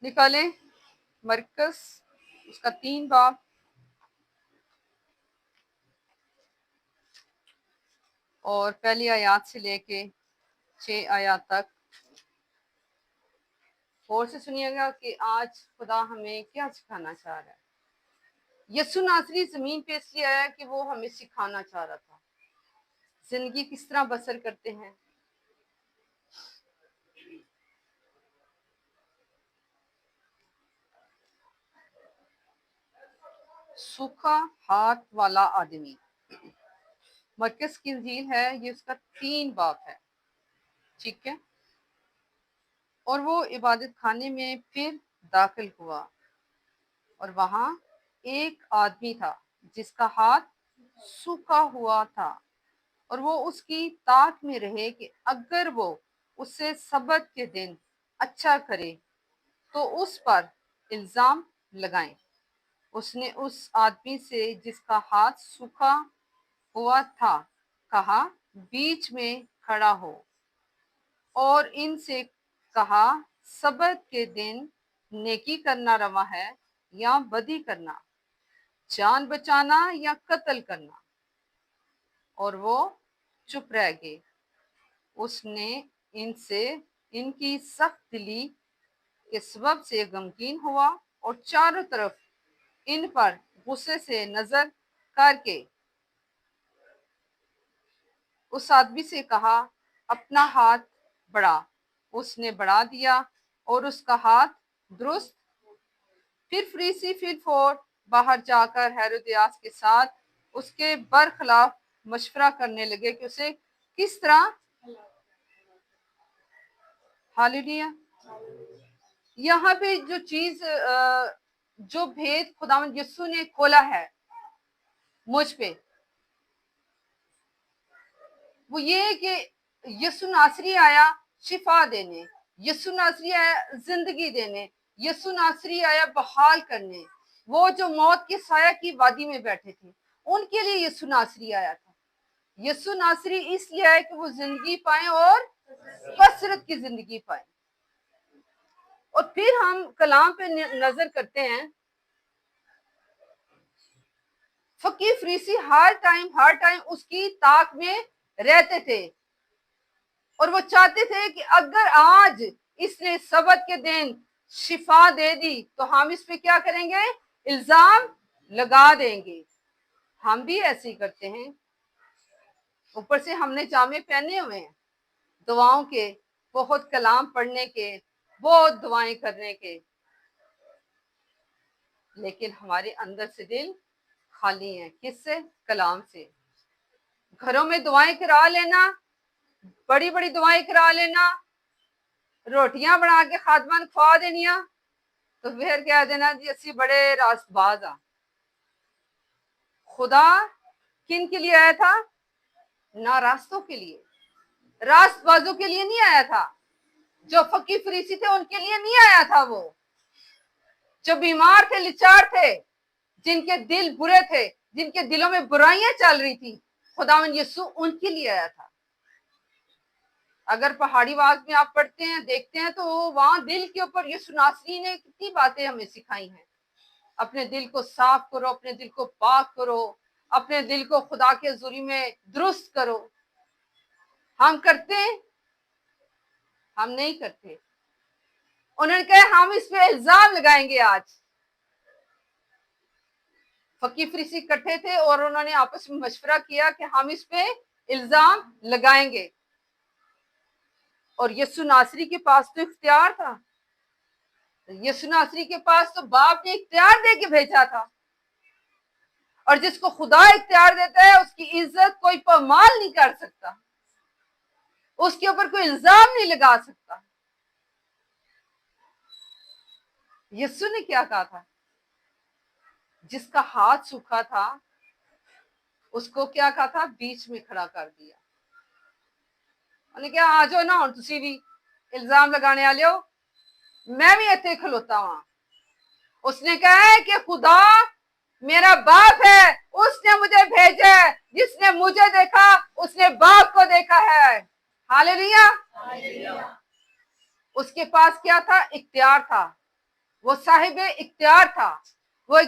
نکالیں مرکز اس کا 3 باب اور پہلی آیات سے لے کے 6 آیات تک غور سے سنیے گا کہ آج خدا ہمیں کیا سکھانا چاہ رہا ہے۔ یسوع ناصری زمین پہ اس لیے آیا کہ وہ ہمیں سکھانا چاہ رہا تھا زندگی کس طرح بسر کرتے ہیں۔ سوکھا ہاتھ والا آدمی، مرکز کی انجیل ہے، یہ اس کا 3 باب ہے، ٹھیک ہے۔ اور وہ عبادت خانے میں پھر داخل ہوا اور وہاں ایک آدمی تھا جس کا ہاتھ سوکھا ہوا تھا، اور وہ اس کی طاق میں رہے کہ اگر وہ اسے سبت کے دن اچھا کرے تو اس پر الزام لگائیں۔ اس نے اس آدمی سے جس کا ہاتھ سوکھا ہوا تھا کہا، بیچ میں کھڑا ہو، اور ان سے کہا، سبت کے دن نیکی کرنا روا ہے یا بدی کرنا، جان بچانا یا قتل کرنا؟ اور وہ چپ رہ گئے۔ اس نے ان سے ان کی سخت دلی کے سبب سے غمگین ہوا اور چاروں طرف ان پر غصے سے نظر کر کے اس آدمی سے کہا، اپنا ہاتھ بڑھا۔ اس نے بڑھا دیا اور اس کا ہاتھ درست۔ پھر فریسی فور باہر جا کر ہیرودیاس کے ساتھ اس کے برخلاف مشورہ کرنے لگے کہ اسے کس طرح ہاللیلویا یہاں پہ جو چیز جو بھید خداوند یسوع نے کھولا ہے مجھ پہ، وہ یہ ہے کہ یسوع ناصری آیا شفا دینے، یسوع ناصری آیا زندگی دینے، یسوع ناصری آیا بحال کرنے۔ وہ جو موت کے سایہ کی وادی میں بیٹھے تھے ان کے لیے یسوع ناصری آیا تھا۔ یسوع ناصری اس لیے آیا کہ وہ زندگی پائیں اور کثرت کی زندگی پائیں۔ اور پھر ہم کلام پہ نظر کرتے ہیں، فقی فریسی ہر ٹائم اس کی طاق میں رہتے تھے، اور وہ چاہتے تھے کہ اگر آج اس نے سبت کے دن شفا دے دی تو ہم اس پہ کیا کریں گے؟ الزام لگا دیں گے۔ ہم بھی ایسے ہی کرتے ہیں، اوپر سے ہم نے جامے پہنے ہوئے ہیں دعاؤں کے، بہت کلام پڑھنے کے، بہت دعائیں کرنے کے، لیکن ہمارے اندر سے دل خالی ہیں۔ کس سے؟ کلام سے۔ گھروں میں دعائیں کرا لینا، بڑی بڑی دعائیں کرا لینا، روٹیاں بنا کے خادمان کھوا دینیا، تو پھر کہہ دینا جی اسی بڑے راست باز آ۔ خدا کن کے لیے آیا تھا؟ نہ راستوں کے لیے، راست بازوں کے لیے نہیں آیا تھا۔ جو فقی فریسی تھے ان کے لیے نہیں آیا تھا، وہ جو بیمار تھے، لچار تھے، جن کے دل برے تھے، جن کے دلوں میں برائیاں چل رہی تھی، خداوند یسوع ان کے لیے آیا تھا۔ اگر پہاڑی واز میں آپ پڑھتے ہیں دیکھتے ہیں تو وہاں دل کے اوپر یسوع ناصری نے کتنی باتیں ہمیں سکھائی ہیں۔ اپنے دل کو صاف کرو، اپنے دل کو پاک کرو، اپنے دل کو خدا کے حضوری میں درست کرو۔ ہم کرتے ہیں؟ ہم نہیں کرتے۔ انہوں نے کہا ہم اس پہ الزام لگائیں گے آج۔ فقی فریسی اکٹھے تھے اور انہوں نے آپس میں مشورہ کیا کہ ہم اس پہ الزام لگائیں گے، اور یسوع ناصری کے پاس تو اختیار تھا۔ یسوع ناصری کے پاس تو باپ نے اختیار دے کے بھیجا تھا، اور جس کو خدا اختیار دیتا ہے اس کی عزت کوئی پامال نہیں کر سکتا، اس کے اوپر کوئی الزام نہیں لگا سکتا۔ یسوع نے کیا کہا تھا؟ جس کا ہاتھ سوکھا تھا اس کو کیا کہا تھا؟ بیچ میں کھڑا کر دیا۔ انہوں نے کہا آ جاؤ نا ہن تسی بھی الزام لگانے والے ہو، میں بھی ایتھے کھلوتا ہوں۔ اس نے کہا ہے کہ خدا میرا باپ ہے، اس نے مجھے بھیجا ہے، جس نے مجھے دیکھا اس نے باپ کو دیکھا ہے۔ ہاللیلویا۔ اس کے پاس کیا تھا؟ اختیار تھا۔ وہ صاحب اختیار تھا، وہ